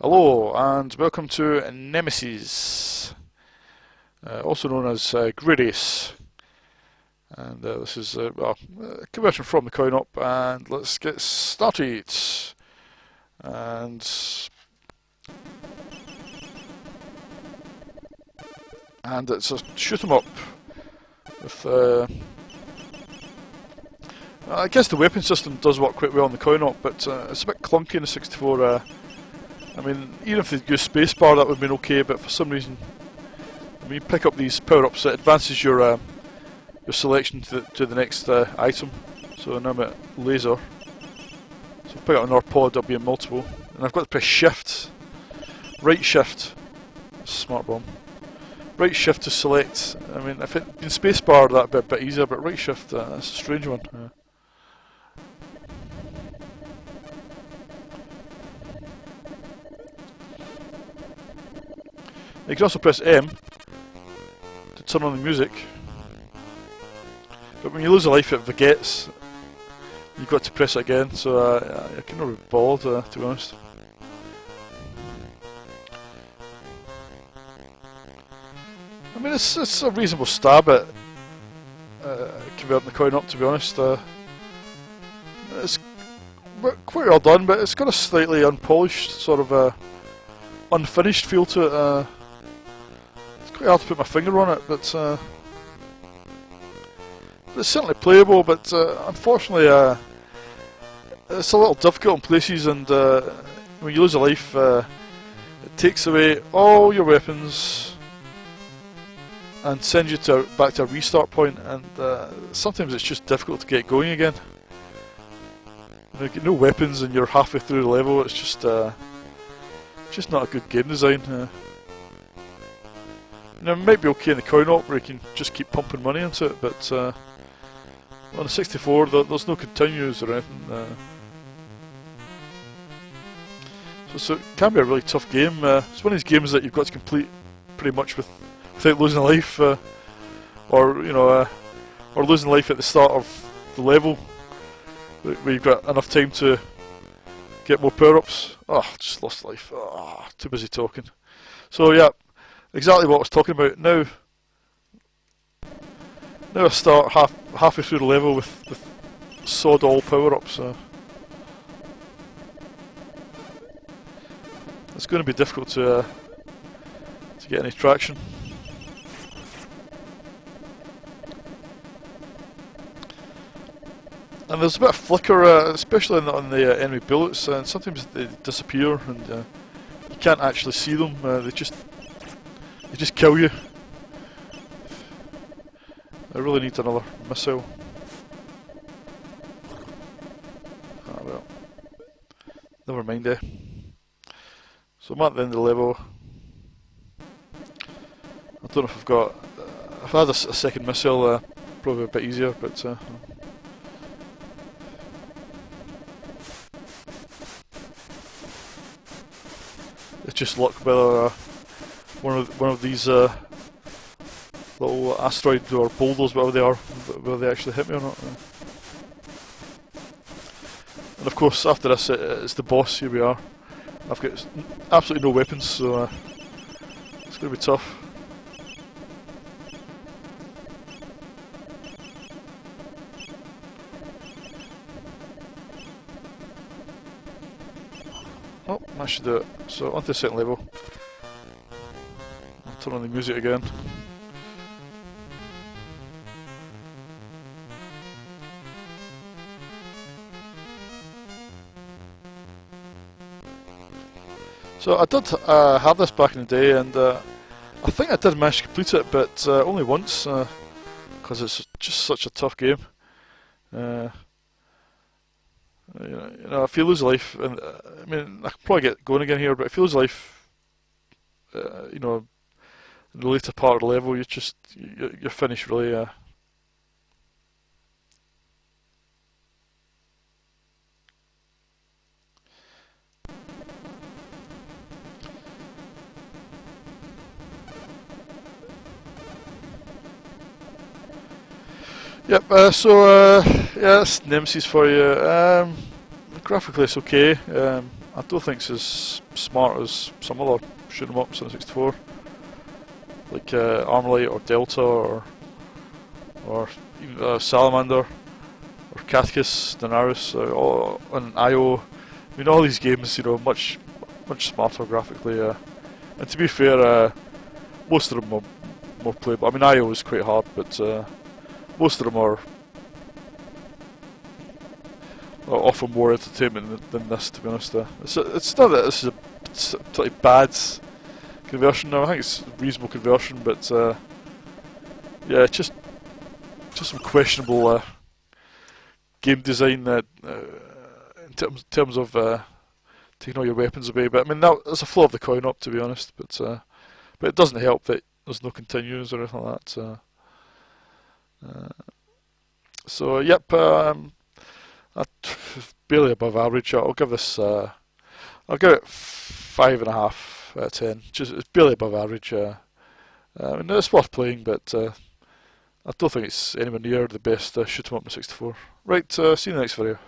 Hello and welcome to Nemesis, also known as Grid and this is a conversion from the coin op, and let's get started. And it's a shoot 'em up with I guess the weapon system does work quite well on the coin op, but it's a bit clunky in the 64. I mean, even if they use spacebar, that would have been okay, but for some reason, when you pick up these power-ups, it advances your selection to the next item. So now I'm at laser. So pick up another pod, I'll be in multiple. And I've got to press shift, right shift, smart bomb, right shift to select. I mean, if it had been spacebar, that'd be a bit easier, but right shift, that's a strange one. You can also press M to turn on the music, but when you lose a life it forgets. You've got to press it again, so I can never be bored, to be honest. I mean, it's a reasonable stab at converting the coin up, to be honest. It's quite well done, but it's got a slightly unpolished, sort of unfinished feel to it. It's quite hard to put my finger on it, but it's certainly playable, but unfortunately it's a little difficult in places, and when you lose a life it takes away all your weapons and sends you back to a restart point, and sometimes it's just difficult to get going again. You get no weapons and you're halfway through the level. It's just not a good game design. Now, it might be okay in the coin op where you can just keep pumping money into it, but on the 64 there's no continues or anything. So it can be a really tough game. It's one of these games that you've got to complete pretty much without losing a life, or losing life at the start of the level, where you've got enough time to get more power-ups. Oh, just lost life. Oh, too busy talking. So yeah, exactly what I was talking about. Now I start halfway through the level with sod all power-ups. It's going to be difficult to get any traction. And there's a bit of flicker, especially on the enemy bullets, and sometimes they disappear, and you can't actually see them. They just kill you. I really need another missile. Ah well, never mind. So I'm at the end of the level. I don't know if I've got. If I had a second missile, probably a bit easier, but. It's just luck whether one of these little asteroids or boulders, whatever they are, whether they actually hit me or not. And of course, after this, it's the boss. Here we are. I've got absolutely no weapons, so it's going to be tough. Oh, I should do it. So, on to the second level. I'll turn on the music again. So, I did have this back in the day, and I think I did manage to complete it, but only once, because it's just such a tough game. You know, if you lose life, and I mean, I can probably get going again here, but if you lose life, you know, in the later part of the level, you're finished really. Yep. Yeah, that's Nemesis for you. Graphically, it's okay. I don't think it's as smart as some other shoot 'em ups on the 64, like Armalite or Delta or even Salamander or Cathecus, Daenerys, and IO. I mean, all these games, you know, much smarter graphically. And to be fair, most of them are more playable. I mean, IO is quite hard, but most of them are offer more entertainment than this, to be honest. It's not that this is a pretty bad conversion. No, I think it's a reasonable conversion, but yeah, just some questionable game design in terms of taking all your weapons away. But I mean, that's a flaw of the coin-op, to be honest. But it doesn't help that there's no continues or anything like that. So yep, barely above average. I'll give this. I'll give it 5.5 out of 10. It's barely above average. I mean, it's worth playing, but I don't think it's anywhere near the best shoot 'em up in 64. Right, see you in the next video.